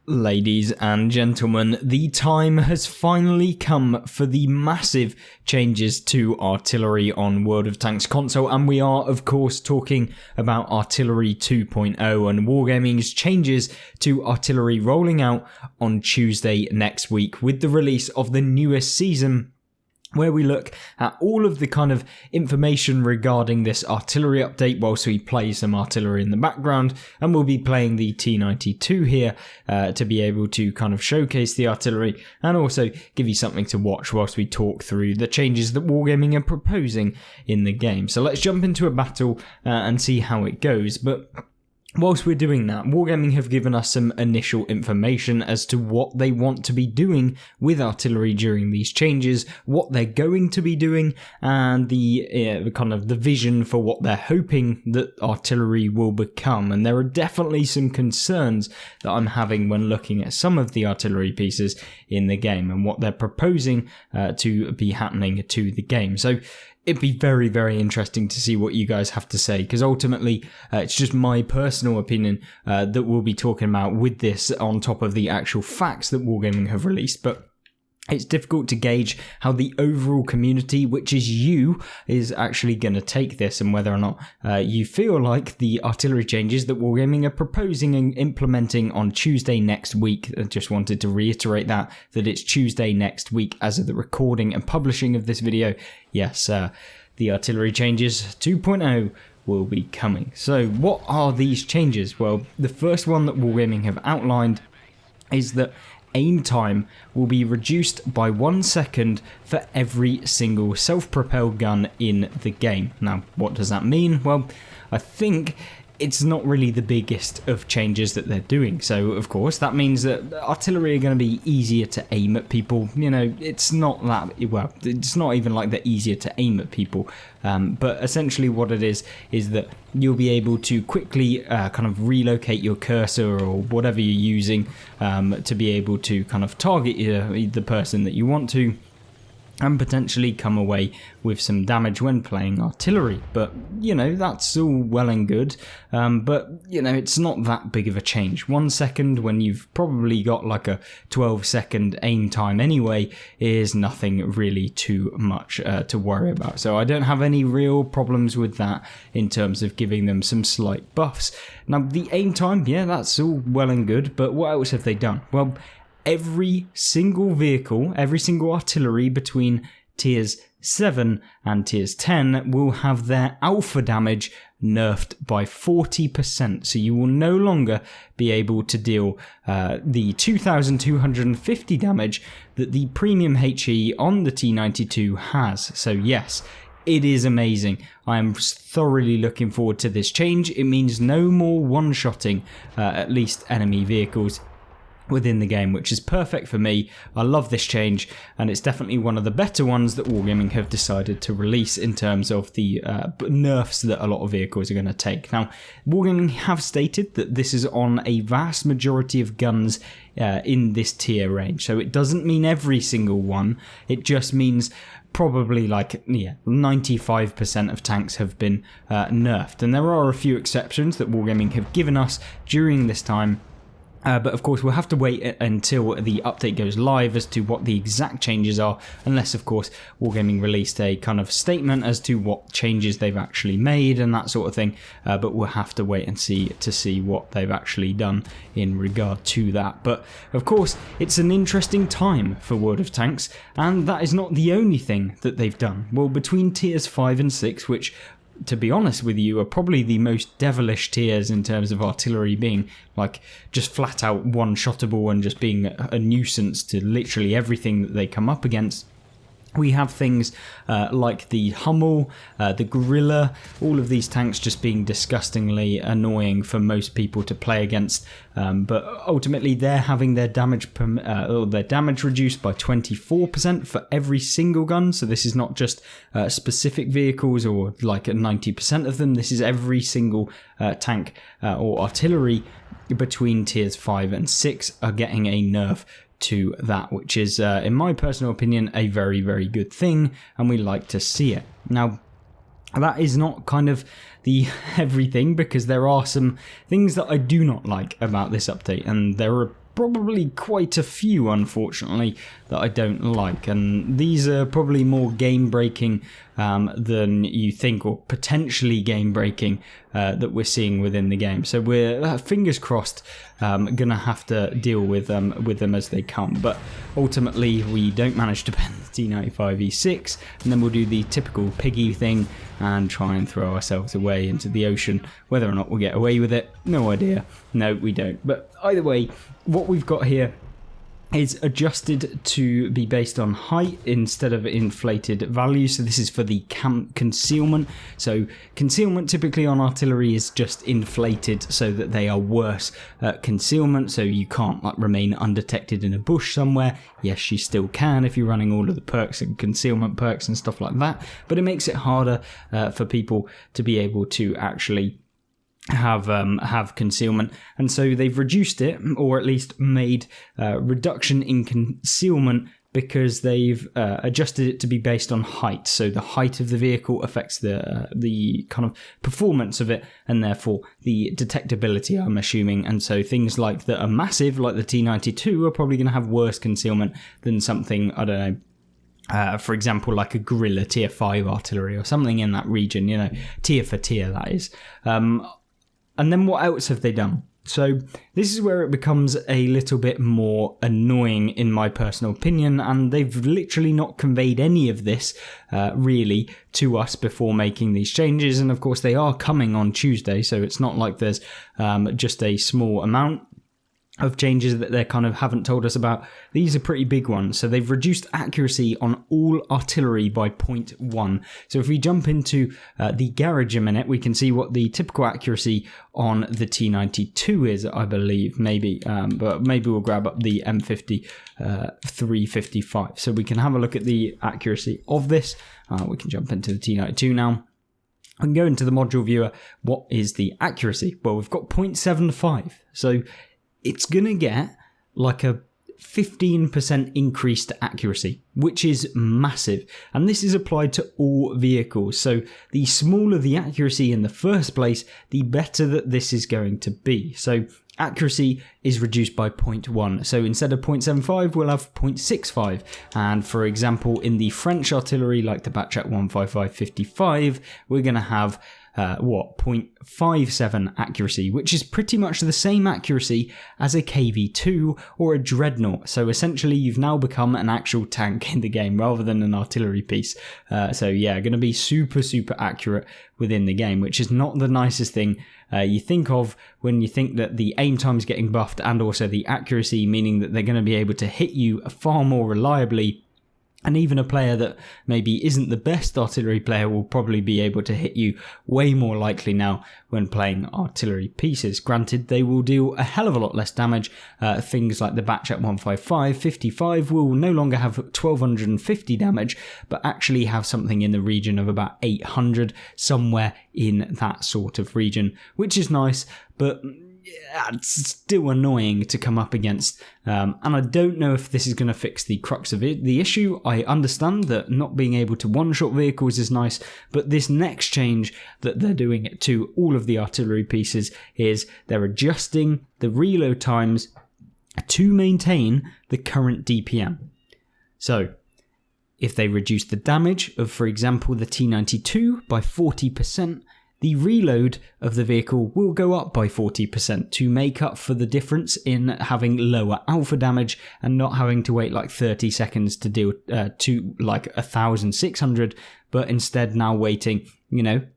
Ladies and gentlemen, the time has finally come for the massive changes to artillery on World of Tanks console, and we are of course talking about Artillery 2.0 and Wargaming's changes to artillery rolling out on Tuesday next week with the release of the newest season, where we look at all of the kind of information regarding this artillery update whilst we play some artillery in the background. And we'll be playing the T92 here to be able to kind of showcase the artillery and also give you something to watch whilst we talk through the changes that Wargaming are proposing in the game. So let's jump into a battle and see how it goes. But whilst we're doing that, Wargaming have given us some initial information as to what they want to be doing with artillery during these changes, what they're going to be doing, and the kind of the vision for what they're hoping that artillery will become. And there are definitely some concerns that I'm having when looking at some of the artillery pieces in the game and what they're proposing to be happening to the game. So it'd be very, very interesting to see what you guys have to say, because ultimately it's just my personal opinion that we'll be talking about with this on top of the actual facts that Wargaming have released. But it's difficult to gauge how the overall community, which is you, is actually going to take this, and whether or not you feel like the artillery changes that Wargaming are proposing and implementing on Tuesday next week. I just wanted to reiterate that it's Tuesday next week as of the recording and publishing of this video. Yes, the artillery changes 2.0 will be coming. So what are these changes? Well, the first one that Wargaming have outlined is that aim time will be reduced by 1 second for every single self-propelled gun in the game. Now, what does that mean? Well, I think it's not really the biggest of changes that they're doing. So, of course, that means that artillery are going to be easier to aim at people. You know, it's not that, well, it's not even like they're easier to aim at people. But essentially what it is that you'll be able to quickly kind of relocate your cursor or whatever you're using to be able to kind of target the person that you want to, and potentially come away with some damage when playing artillery. But, you know, that's all well and good, but, you know, it's not that big of a change. 1 second when you've probably got like a 12-second aim time anyway is nothing really too much to worry about. So I don't have any real problems with that in terms of giving them some slight buffs. Now, the aim time, yeah, that's all well and good, but what else have they done? Well, every single vehicle, every single artillery between tiers 7 and tiers 10 will have their alpha damage nerfed by 40%. So you will no longer be able to deal the 2,250 damage that the premium HE on the T92 has. So yes, it is amazing. I am thoroughly looking forward to this change. It means no more one-shotting at least enemy vehicles within the game, which is perfect for me. I love this change, and it's definitely one of the better ones that Wargaming have decided to release in terms of the nerfs that a lot of vehicles are going to take. Now, Wargaming have stated that this is on a vast majority of guns in this tier range, so it doesn't mean every single one. It just means probably like 95% of tanks have been nerfed, and there are a few exceptions that Wargaming have given us during this time. But of course we'll have to wait until the update goes live as to what the exact changes are, unless of course Wargaming released a kind of statement as to what changes they've actually made and that sort of thing. But we'll have to wait and see what they've actually done in regard to that. But of course it's an interesting time for World of Tanks, and that is not the only thing that they've done. Well, between tiers 5 and 6, which, to be honest with you, are probably the most devilish tiers in terms of artillery being like just flat out one-shottable and just being a nuisance to literally everything that they come up against. We have things like the Hummel, the Gorilla, all of these tanks just being disgustingly annoying for most people to play against. But ultimately, they're having their damage reduced by 24% for every single gun. So this is not just specific vehicles or like 90% of them. This is every single tank or artillery between tiers 5 and 6 are getting a nerf to that, which is, in my personal opinion, a very, very good thing, and we like to see it. Now, that is not kind of the everything, because there are some things that I do not like about this update, and there are probably quite a few, unfortunately, that I don't like. And these are probably more game-breaking than you think, or potentially game-breaking that we're seeing within the game. So we're, fingers crossed, going to have to deal with them as they come. But ultimately, we don't manage to ban the T95E6, and then we'll do the typical piggy thing and try and throw ourselves away into the ocean. Whether or not we'll get away with it, no idea. No, we don't. But either way, what we've got here is adjusted to be based on height instead of inflated values. So this is for the concealment. So concealment typically on artillery is just inflated so that they are worse at concealment, so you can't remain undetected in a bush somewhere. Yes, you still can if you're running all of the perks and concealment perks and stuff like that, but it makes it harder for people to be able to actually have concealment, and so they've reduced it, or at least made reduction in concealment, because they've adjusted it to be based on height. So the height of the vehicle affects the kind of performance of it, and therefore the detectability, I'm assuming. And so things like that are massive, like the T92, are probably going to have worse concealment than something, I don't know, for example, like a Guerrilla tier 5 artillery or something in that region, you know, tier for tier, that is. And then what else have they done? So this is where it becomes a little bit more annoying in my personal opinion, and they've literally not conveyed any of this really to us before making these changes. And of course they are coming on Tuesday, so it's not like there's just a small amount of changes that they kind of haven't told us about. These are pretty big ones. So they've reduced accuracy on all artillery by 0.1. So if we jump into the garage a minute, we can see what the typical accuracy on the T92 is, I believe, maybe, but maybe we'll grab up the M50 355. So we can have a look at the accuracy of this. We can jump into the T92 now. I can go into the module viewer. What is the accuracy? Well, we've got 0.75. So it's going to get like a 15% increased accuracy, which is massive. And this is applied to all vehicles. So the smaller the accuracy in the first place, the better that this is going to be. So accuracy is reduced by 0.1. So instead of 0.75, we'll have 0.65. And for example, in the French artillery, like the Batchat 155-55, we're going to have 0.57 accuracy, which is pretty much the same accuracy as a KV-2 or a Dreadnought. So essentially you've now become an actual tank in the game rather than an artillery piece. So yeah, going to be super accurate within the game, which is not the nicest thing you think of when you think that the aim time is getting buffed, and also the accuracy, meaning that they're going to be able to hit you far more reliably. And even a player that maybe isn't the best artillery player will probably be able to hit you way more likely now when playing artillery pieces. Granted, they will do a hell of a lot less damage. Things like the Batchat 155-55 will no longer have 1250 damage, but actually have something in the region of about 800, somewhere in that sort of region, which is nice, but it's still annoying to come up against, and I don't know if this is going to fix the crux of the issue. I understand that not being able to one-shot vehicles is nice, but this next change that they're doing to all of the artillery pieces is they're adjusting the reload times to maintain the current DPM. So if they reduce the damage of, for example, the T92 by 40%, the reload of the vehicle will go up by 40% to make up for the difference in having lower alpha damage and not having to wait like 30 seconds to deal to like 1,600, but instead now waiting,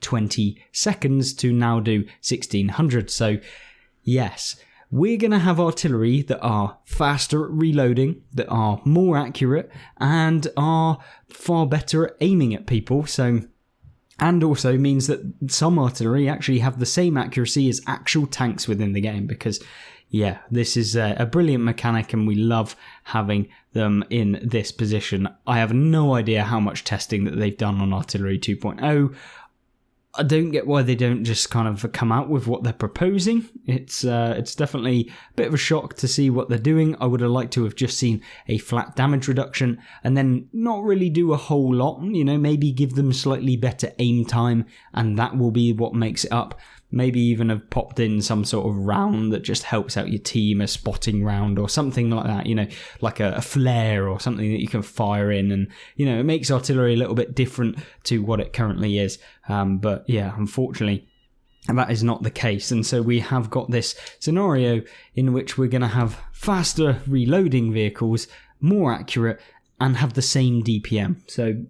20 seconds to now do 1,600. So yes, we're going to have artillery that are faster at reloading, that are more accurate, and are far better at aiming at people. And also means that some artillery actually have the same accuracy as actual tanks within the game, because, yeah, this is a brilliant mechanic and we love having them in this position. I have no idea how much testing that they've done on Artillery 2.0. I don't get why they don't just kind of come out with what they're proposing. It's definitely a bit of a shock to see what they're doing. I would have liked to have just seen a flat damage reduction and then not really do a whole lot, maybe give them slightly better aim time, and that will be what makes it up. maybe even have popped in some sort of round that just helps out your team, a spotting round or something like that, like a flare or something that you can fire in, and it makes artillery a little bit different to what it currently is. But yeah, unfortunately, that is not the case, and so we have got this scenario in which we're going to have faster reloading vehicles, more accurate, and have the same DPM. So,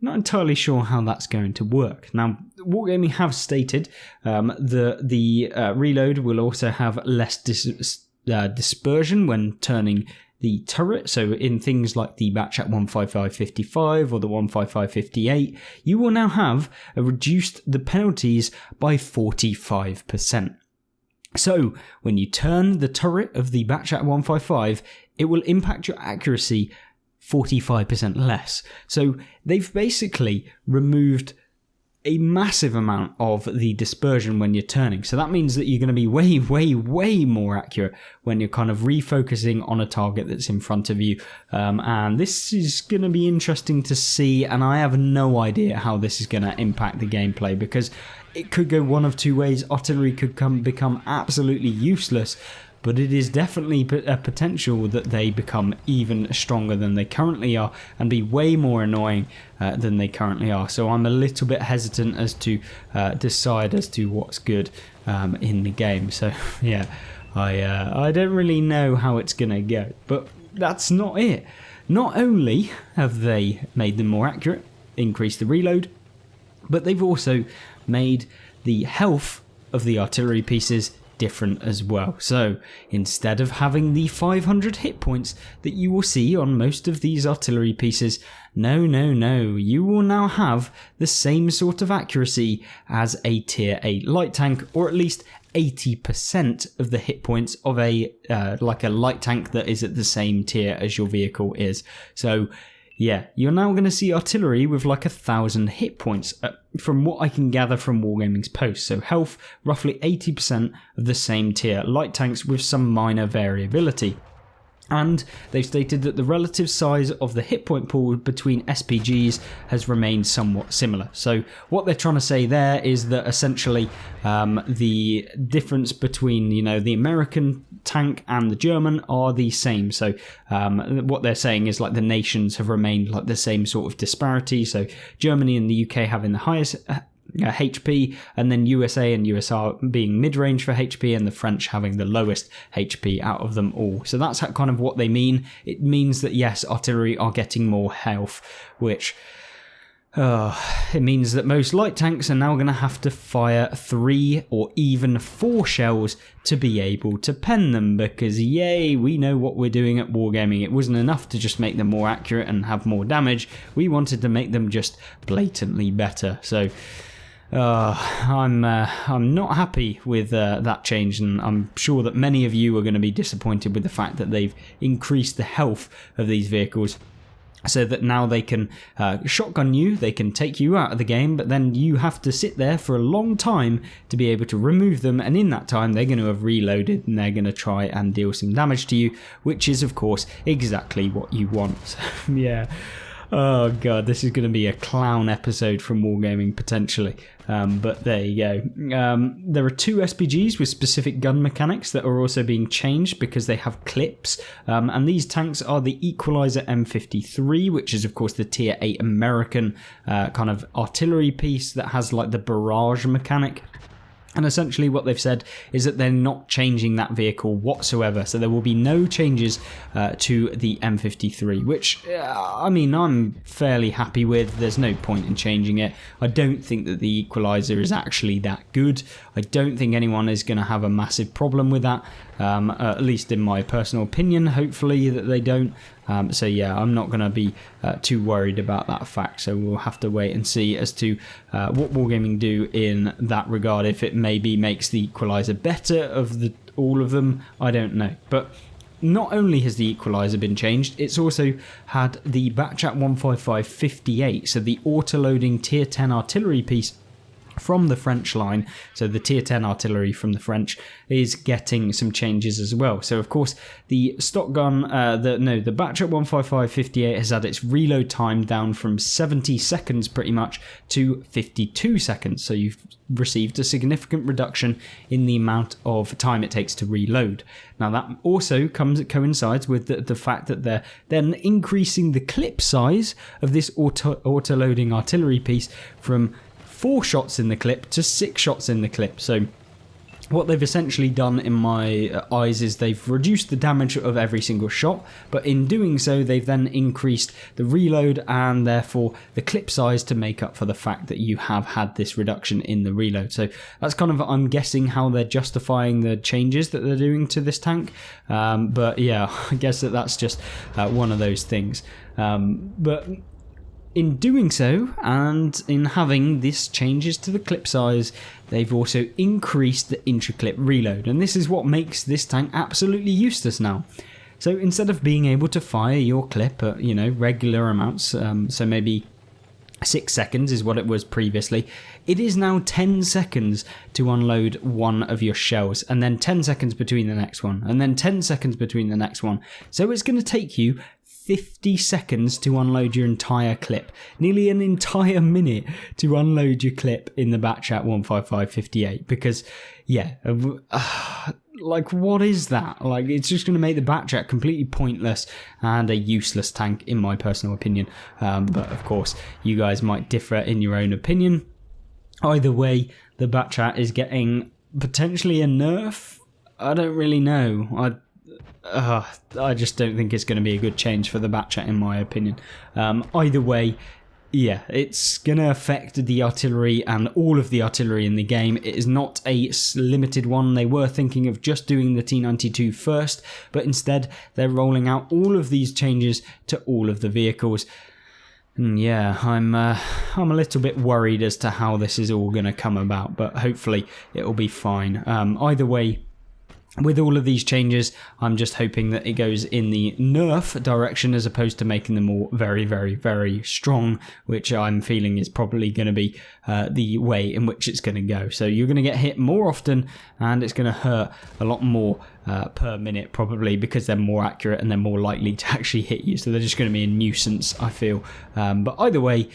not entirely sure how that's going to work. Now, Wargaming have stated the reload will also have less dispersion when turning the turret. So in things like the Batchat 15555 or the 15558, you will now have reduced the penalties by 45%. So when you turn the turret of the Batchat 155, it will impact your accuracy 45% less. So they've basically removed a massive amount of the dispersion when you're turning. So that means that you're going to be way, way, way more accurate when you're kind of refocusing on a target that's in front of you. And this is going to be interesting to see, and I have no idea how this is going to impact the gameplay, because it could go one of two ways. Artillery could become absolutely useless, but it is definitely a potential that they become even stronger than they currently are and be way more annoying than they currently are. So I'm a little bit hesitant as to decide as to what's good in the game. So yeah, I don't really know how it's going to go, but that's not it. Not only have they made them more accurate, increased the reload, but they've also made the health of the artillery pieces different as well. So instead of having the 500 hit points that you will see on most of these artillery pieces, no, you will now have the same sort of accuracy as a tier 8 light tank, or at least 80% of the hit points of a like a light tank that is at the same tier as your vehicle is. So yeah, you're now going to see artillery with like 1,000 hit points from what I can gather from Wargaming's post. So health, roughly 80% of the same tier. Light tanks with some minor variability. And they've stated that the relative size of the hit point pool between SPGs has remained somewhat similar. So what they're trying to say there is that essentially the difference between the American tank and the German are the same. So what they're saying is like the nations have remained like the same sort of disparity. So Germany and the UK having the highest HP, and then USA and USR being mid-range for HP, and the French having the lowest HP out of them all. So that's kind of what they mean. It means that yes, artillery are getting more health, which it means that most light tanks are now going to have to fire 3 or even 4 shells to be able to pen them, because yay, we know what we're doing at Wargaming. It wasn't enough to just make them more accurate and have more damage. We wanted to make them just blatantly better. So I'm not happy with that change, and I'm sure that many of you are going to be disappointed with the fact that they've increased the health of these vehicles, so that now they can shotgun you, they can take you out of the game, but then you have to sit there for a long time to be able to remove them, and in that time they're going to have reloaded and they're going to try and deal some damage to you, which is of course exactly what you want. So, yeah. Oh god, this is going to be a clown episode from Wargaming potentially, but there you go. There are 2 SPGs with specific gun mechanics that are also being changed because they have clips, and these tanks are the Equalizer M53, which is of course the tier 8 American kind of artillery piece that has like the barrage mechanic. And essentially what they've said is that they're not changing that vehicle whatsoever. So there will be no changes to the M53, which, I mean, I'm fairly happy with. There's no point in changing it. I don't think that the Equalizer is actually that good. I don't think anyone is going to have a massive problem with that, at least in my personal opinion. Hopefully that they don't. So yeah, I'm not going to be too worried about that fact. So we'll have to wait and see as to what Wargaming do in that regard. If it maybe makes the Equalizer better of all of them, I don't know. But not only has the Equalizer been changed, it's also had the Batchat 15558, so the auto-loading tier 10 artillery piece, from the French line, so the tier 10 artillery from the French, is getting some changes as well. So of course the stock gun, the Batchat 155-58 has had its reload time down from 70 seconds pretty much to 52 seconds. So you've received a significant reduction in the amount of time it takes to reload. Now that also coincides with the fact that they're then increasing the clip size of this auto-loading artillery piece from 4 shots in the clip to 6 shots in the clip. So what they've essentially done in my eyes is they've reduced the damage of every single shot, but in doing so they've then increased the reload and therefore the clip size to make up for the fact that you have had this reduction in the reload. So that's kind of, I'm guessing, how they're justifying the changes that they're doing to this tank. But yeah, I guess that's just one of those things. But in doing so, and in having these changes to the clip size, they've also increased the intra-clip reload, and this is what makes this tank absolutely useless now. So instead of being able to fire your clip at, regular amounts, so maybe 6 seconds is what it was previously, it is now 10 seconds to unload one of your shells, and then 10 seconds between the next one, and then 10 seconds between the next one. So it's going to take you 50 seconds to unload your entire clip. Nearly an entire minute to unload your clip in the Batchat 155-58. Because, yeah, like, what is that? Like, it's just going to make the Batchat completely pointless and a useless tank, in my personal opinion. But, of course, you guys might differ in your own opinion. Either way, the Batchat is getting potentially a nerf. I don't really know. I just don't think it's going to be a good change for the Batchat, in my opinion. Either way, yeah, it's going to affect the artillery and all of the artillery in the game. It is not a limited one. They were thinking of just doing the T92 first, but instead they're rolling out all of these changes to all of the vehicles. And yeah, I'm a little bit worried as to how this is all going to come about, but hopefully it will be fine. Either way, with all of these changes, I'm just hoping that it goes in the nerf direction as opposed to making them all very, very, very strong, which I'm feeling is probably going to be the way in which it's going to go. So you're going to get hit more often, and it's going to hurt a lot more per minute probably, because they're more accurate and they're more likely to actually hit you. So they're just going to be a nuisance, I feel. But either way,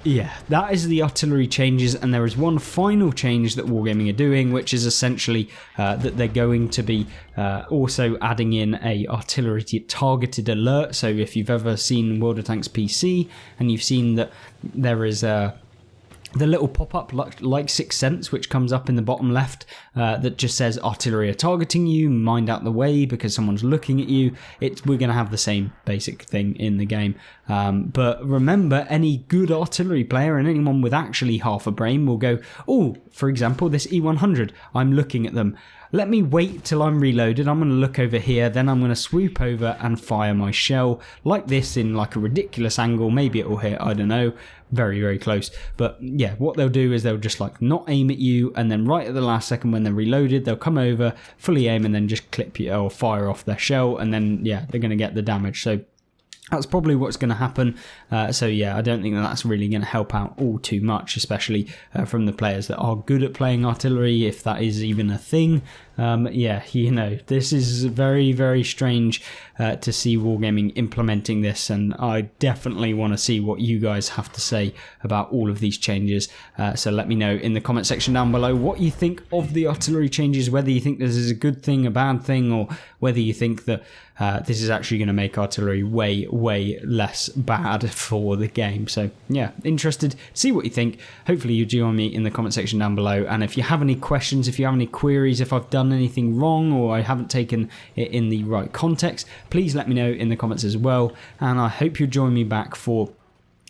yeah, that is the artillery changes, and there is one final change that Wargaming are doing, which is essentially that they're going to be also adding in a artillery targeted alert. So if you've ever seen World of Tanks PC and you've seen that there is the little pop-up like Sixth Sense, which comes up in the bottom left, that just says artillery are targeting you, mind out the way because someone's looking at you. We're going to have the same basic thing in the game. But remember, any good artillery player and anyone with actually half a brain will go, oh, for example, this E100, I'm looking at them. Let me wait till I'm reloaded. I'm going to look over here, then I'm going to swoop over and fire my shell like this in like a ridiculous angle. Maybe it will hit, I don't know. Very, very close. But yeah, what they'll do is they'll just like not aim at you, and then right at the last second when they're reloaded, they'll come over, fully aim, and then just clip you or fire off their shell, and then yeah, they're going to get the damage. So that's probably what's going to happen. So yeah, I don't think that's really going to help out all too much, especially from the players that are good at playing artillery, if that is even a thing. Yeah, this is very, very strange to see Wargaming implementing this, and I definitely want to see what you guys have to say about all of these changes. So let me know in the comment section down below what you think of the artillery changes, whether you think this is a good thing, a bad thing, or whether you think that this is actually going to make artillery way, way less bad for the game. So yeah, interested, see what you think. Hopefully you join me in the comment section down below, and if you have any questions, if you have any queries, if I've done anything wrong or I haven't taken it in the right context, please let me know in the comments as well. And I hope you join me back for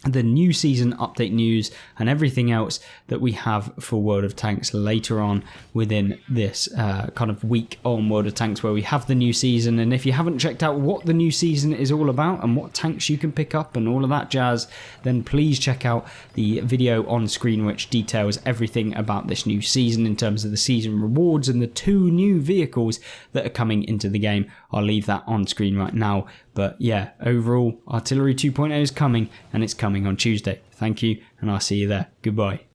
the new season update news and everything else that we have for World of Tanks later on within this kind of week on World of Tanks, where we have the new season. And if you haven't checked out what the new season is all about and what tanks you can pick up and all of that jazz, then please check out the video on screen which details everything about this new season in terms of the season rewards and the 2 new vehicles that are coming into the game. I'll leave that on screen right now. But yeah, overall, Artillery 2.0 is coming, and it's coming on Tuesday. Thank you, and I'll see you there. Goodbye.